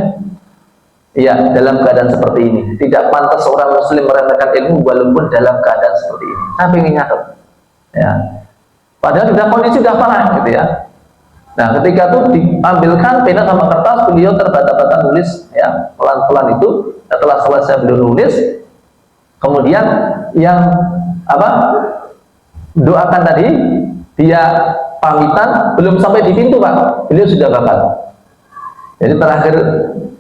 Iya, dalam keadaan seperti ini. Tidak pantas seorang muslim meremehkan ilmu walaupun dalam keadaan seperti ini. Saya ingin nyatet. Ya. Padahal sudah kondisi sudah parah gitu ya. Nah, ketika itu diambilkan pena sama kertas, beliau terbata-bata nulis, ya, pelan-pelan itu. Setelah selesai beliau nulis, kemudian yang apa? Doakan tadi, dia pamitan, belum sampai di pintu Pak, beliau sudah wafat. Jadi terakhir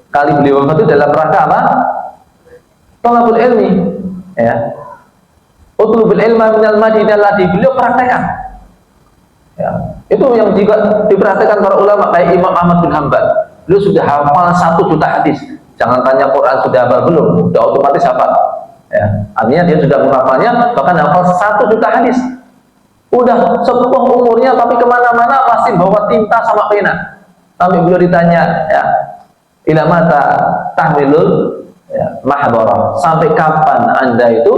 kali beliau wafat itu dalam rangka apa? Thalabul ilmi, ya. Utlubul ilma minal madinah lati, beliau praktekkan. Ya, itu yang juga diperhatikan para ulama kayak Imam Ahmad bin Hanbal. Beliau sudah hafal 1 juta hadis. Jangan tanya Quran sudah hafal belum, sudah otomatis hafal. Ya, artinya dia sudah menghafalnya, bahkan hafal 1 juta hadis. Udah sepuh umurnya, tapi kemana-mana masih bawa tinta sama pena. Sampai beliau ditanya, ya, ila mata tahmilul, ya, mahdharah, sampai kapan anda itu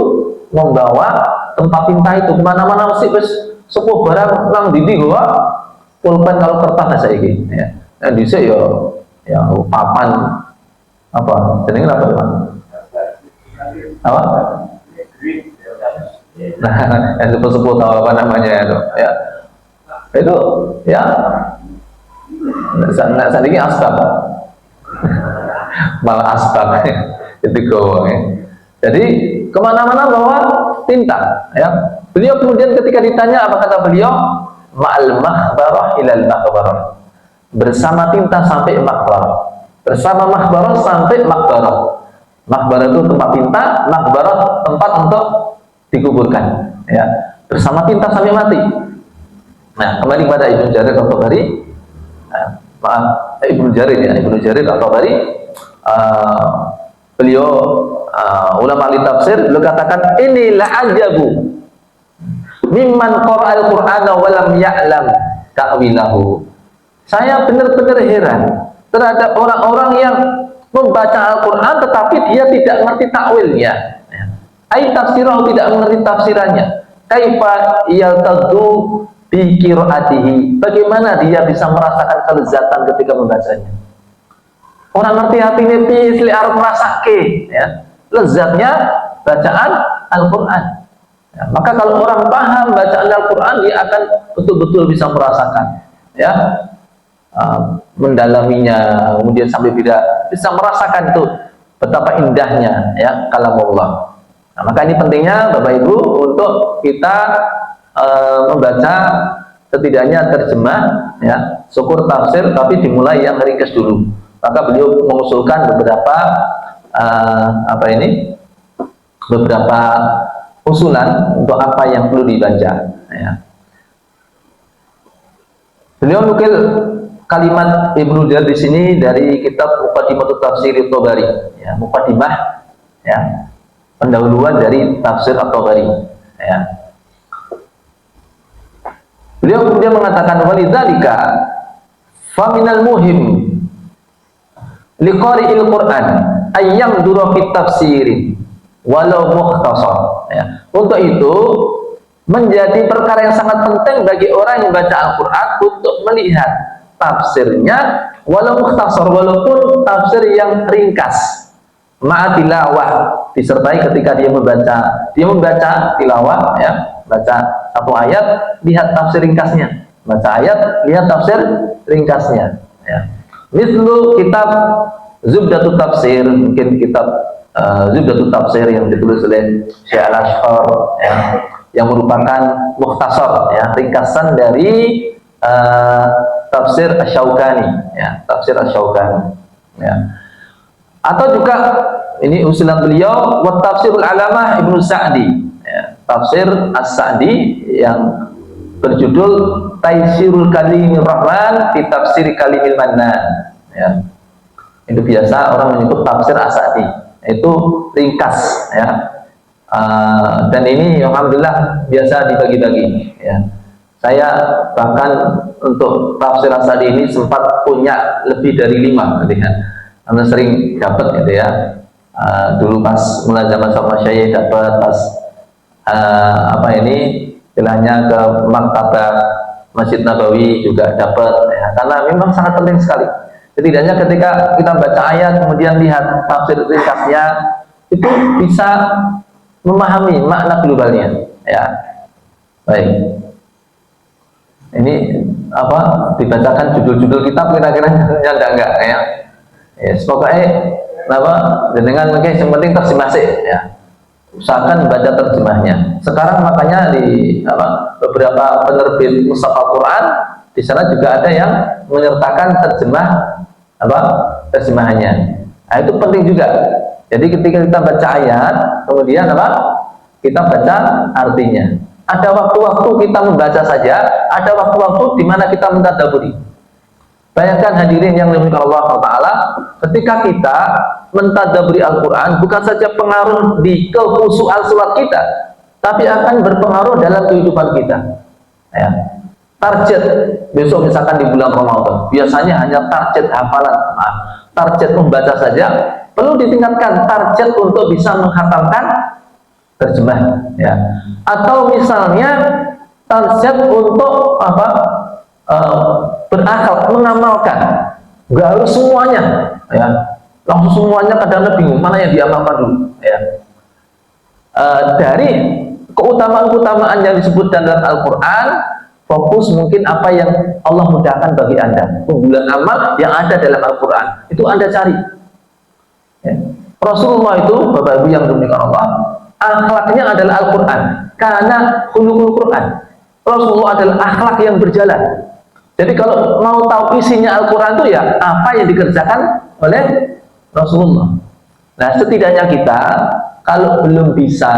membawa tempat tinta itu kemana-mana, masih sepuh barang nang dindi gua pulpen kalau kertas saya ini, ya. Nah, di saya ya papan apa jenenge apa Pak? Apa? Nah, yang sepuh-sepuh tahu apa namanya itu, ya. Itu ya saat ini asbak. Malah asbak itu gowong, ya. Jadi kemana-mana bawa tinta, ya. Beliau kemudian ketika ditanya, apa kata beliau? Ma'al makhbarah ilal makhbarah, bersama tinta sampai makhbarah, bersama makhbarah sampai makhbarah. Makhbarah itu tempat tinta, makhbarah tempat untuk dikuburkan, ya. Bersama tinta sampai mati. Nah, kembali kepada Ibnu Jarir At-Tabari. Ibnu Jarir At-Tabari, beliau ulama ahli tafsir, beliau katakan ini la'ajabu mimman qara'al Qur'ana wa lam ya'lam ta'wilahu. Saya benar-benar heran terhadap orang-orang yang membaca Al-Qur'an tetapi dia tidak mengerti takwilnya. Ai tafsirahu, tidak mengerti tafsirannya. Kaifa yaltadhu bi qiraatihi. Bagaimana dia bisa merasakan kelezatan ketika membacanya? Orang ngerti hatinya pisli arep ngrasake, ya. Lezatnya bacaan Al-Qur'an. Ya, maka kalau orang paham bacaan Al-Quran, dia akan betul-betul bisa merasakan, ya, mendalaminya, kemudian sampai bisa merasakan itu betapa indahnya, ya, kalamullah. Nah, maka ini pentingnya Bapak Ibu untuk kita membaca setidaknya terjemah, ya, syukur tafsir, tapi dimulai yang ringkas dulu. Maka beliau mengusulkan beberapa beberapa usulan untuk apa yang perlu dibaca, ya. Beliau nukil kalimat Ibnu Jarir di sini dari kitab Muqaddimatut Tafsir At-Tabari, ya, muqaddimah, ya, pendahuluan dari tafsir At-Tabari, ya. Beliau kemudian mengatakan walidzalika faminal muhim liqari'il Qur'an ayyang dura fit tafsirin walau mukhtasar, ya. Untuk itu menjadi perkara yang sangat penting bagi orang yang baca Al-Quran untuk melihat tafsirnya walau mukhtasar, walaupun tafsir yang ringkas, ma'atilawah, disertai ketika dia membaca tilawah, ya, baca satu ayat, lihat tafsir ringkasnya, baca ayat, lihat tafsir ringkasnya, ya. Mislu kitab Zubdatut Tafsir, mungkin kitab Zubdatut Tafsir yang ditulis oleh Syekh Al-Ashqar, ya, yang merupakan mukhtasar, ya, ringkasan dari tafsir Asy-Syaukani, ya, tafsir Asy-Syaukani, ya. Atau juga ini usulan beliau, wa tafsirul alamah Ibnu Sa'di, ya, tafsir As-Sa'di yang berjudul Taisirul Kalimir Rahman fi Tafsir Kalimil Mannan, ya. Itu biasa orang menyebut tafsir As-Sa'di, itu ringkas, ya. Dan ini alhamdulillah biasa dibagi-bagi, ya. Saya bahkan untuk tafsir As-Sa'di ini sempat punya lebih dari 5 gitu ya. Karena sering dapat gitu ya. Dulu pas mulai zaman sama Syekh dapat, pas istilahnya ke maktabah Masjid Nabawi juga dapat, ya. Karena memang sangat penting sekali. Setidaknya ketika kita baca ayat kemudian lihat tafsir ringkasnya, itu bisa memahami makna globalnya, ya. Baik. Ini dibacakan judul-judul kitab kira-kira enggak ya. Ya, pokoknya dengan mungkin yang penting terjemah sih, ya. Usahakan baca terjemahnya. Sekarang makanya di beberapa penerbit mushaf Al-Qur'an di sana juga ada yang menyertakan terjemahannya. Nah, itu penting juga. Jadi ketika kita baca ayat, kemudian kita baca artinya. Ada waktu-waktu kita membaca saja, ada waktu-waktu di mana kita mentadabburi. Bayangkan hadirin yang dimuliakan Allah Ta'ala, ketika kita mentadabburi Al-Quran, bukan saja pengaruh di kekhusyuan sholat kita, tapi akan berpengaruh dalam kehidupan kita, ya. Target besok misalkan di bulan Ramadan, biasanya hanya target hafalan, target membaca saja, perlu ditingkatkan target untuk bisa menghatamkan terjemah, ya. Atau misalnya target untuk berakal, mengamalkan, nggak harus semuanya, ya. Langsung semuanya kadang-kadang bingung mana yang diamalkan dulu, ya. Dari keutamaan-keutamaan yang disebutkan dalam Al-Quran, fokus mungkin apa yang Allah mudahkan bagi Anda, keunggulan amal yang ada dalam Al-Quran itu Anda cari, ya. Rasulullah itu, Bapak Ibu yang dimuliakan Allah, akhlaknya adalah Al-Quran, karena khuluqul Quran. Rasulullah adalah akhlak yang berjalan. Jadi kalau mau tahu isinya Al-Quran itu ya apa yang dikerjakan oleh Rasulullah. Nah, setidaknya kita kalau belum bisa,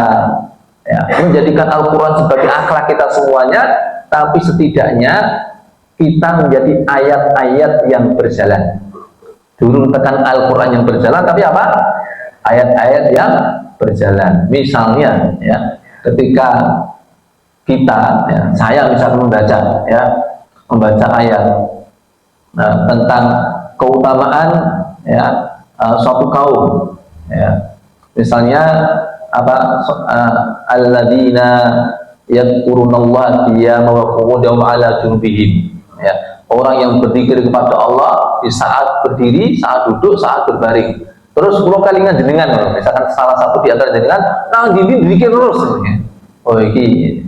ya, menjadikan Al-Quran sebagai akhlak kita semuanya, tapi setidaknya kita menjadi ayat-ayat yang berjalan. Dulu tekan Al-Quran yang berjalan, tapi apa? Ayat-ayat yang berjalan. Misalnya, ya, ketika kita, ya, saya misalnya membaca ayat tentang keutamaan, ya, suatu kaum, ya. Misalnya alladzina yadhkurunallaha qiyaman wa qu'udan wa 'ala junubihim, ya. Orang yang berzikir kepada Allah di saat berdiri, saat duduk, saat berbaring. Terus kalau kalian jenengan, misalkan salah satu di antara jenengan, nah diri dikir terus, ya. Oh iki,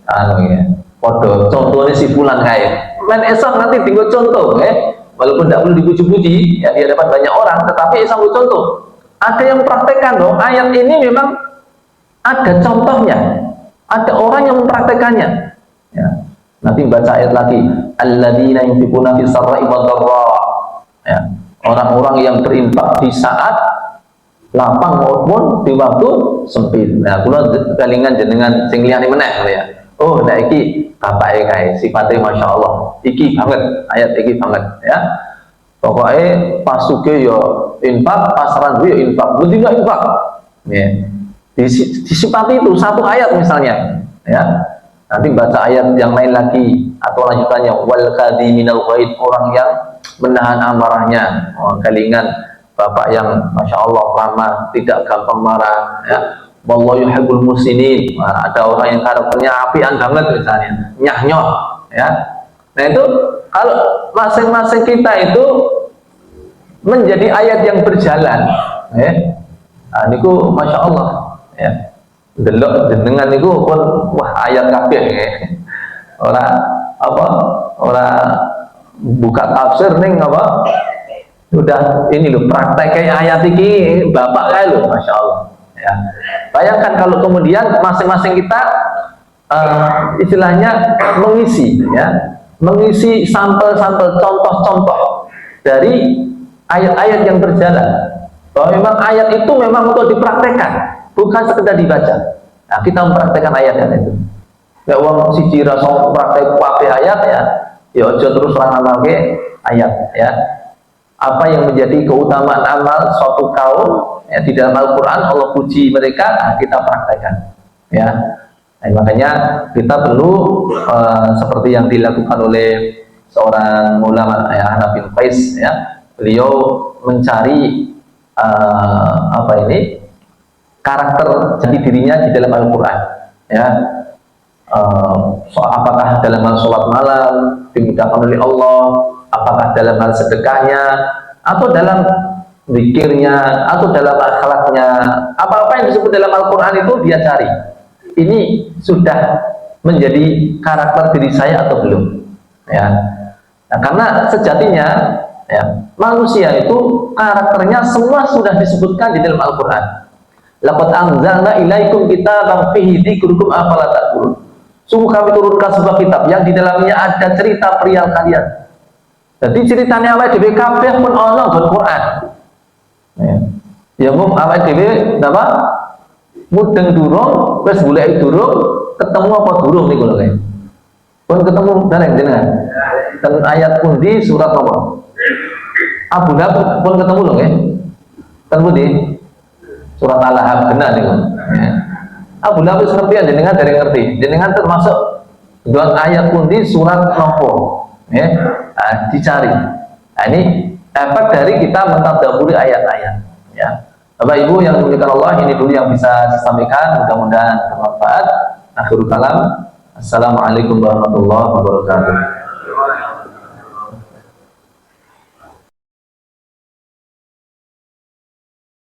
ya, podo contohnya si fulan kayak, main esok nanti tinggal contoh, ya. Walaupun tidak perlu dipuji-puji, ya, di hadapan banyak orang, tetapi esok contoh. Ada yang praktekkan loh, ayat ini memang ada contohnya, ada orang yang mempraktekannya, ya. Nanti baca ayat lagi, alladzina yunfiquna fis sarra'i wad dharra, ya. Orang-orang yang berinfak di saat lapang maupun di waktu sempit. Nah, kula kalingan jenengan sing liyane meneh, ya. Oh, nah iki bapake kae sifate Masya Allah. Iki banget, ayat iki banget, ya. Pokoknya pas sugih ya infak, pas randu ya infak, betina infak. Ya. Disifati itu satu ayat misalnya, ya. Nanti baca ayat yang lain lagi atau lanjutannya wal kadhiminal ghaid, orang yang menahan amarahnya. Oh, kalingan bapak yang Masya Allah lama, tidak gampang marah, ya. Wallahu yuhibbul muhsinin. Nah, ada orang yang karakternya apian banget misalnya, nyah-nyoh, ya. Nah, itu kalau masing-masing kita itu menjadi ayat yang berjalan, ya. Nah, niku Masya Allah, ya. Delok jenengan niku pun wah ayat kabeh, ya. Orang buka tafsir ning udah ini loh praktek kayak ayat ini bapak kayak loh, Masya Allah, ya. Bayangkan kalau kemudian masing-masing kita istilahnya mengisi sampel-sampel contoh-contoh dari ayat-ayat yang berjalan. bahwa memang ayat itu memang untuk dipraktekkan, bukan sekedar dibaca. Nah, kita mempraktekkan ayat itu. Ya uang siji rasa praktek pakai ayat ya aja terus ngamalke ayat ya. Apa yang menjadi keutamaan amal suatu kaum ya, di dalam Al-Quran Allah puji mereka, nah, kita praktekkan ya. Nah, makanya kita perlu seperti yang dilakukan oleh seorang ulama ya, Hanafi bin Qais ya, beliau mencari karakter jati dirinya di dalam Al-Quran ya. Apakah dalam hal sholat malam dimudahkan oleh Allah, apakah dalam hal sedekahnya, atau dalam zikirnya, atau dalam akhlaknya, apa-apa yang disebut dalam Al-Quran itu dia cari. Ini sudah menjadi karakter diri saya atau belum ya. Nah, karena sejatinya ya, manusia itu karakternya semua sudah disebutkan di dalam Al-Quran. Laqad anzalna ilaikum kitaban fihi dzikrukum afala ta'qilun. Sungguh kami turunkan sebuah kitab yang di dalamnya ada cerita perihal kalian. Jadi ceritanya awake dhewe kabeh pun ana dalam Quran. Ya mung awake dhewe napa? Mudeng durung, wis golek durung, ketemu apa durung niku lho kae. Pun ketemu dereng jenengan. Ten ayat pundi surat apa? Abu Lahab pun ketemu lho nggih. Ten pundi? Surat Al-Lahab benar niku. Abu Lahab wis ngerti jenengan dereng ngerti. Jenengan termasuk dua ayat pundi surat nopo. Ya, nah, dicari. Nah, ini efek dari kita mentadabburi ayat-ayat. Ya, Bapak Ibu yang dimuliakan Allah, ini dulu yang bisa saya sampaikan. Mudah-mudahan bermanfaat. Akhirul kalam. Assalamualaikum warahmatullahi wabarakatuh.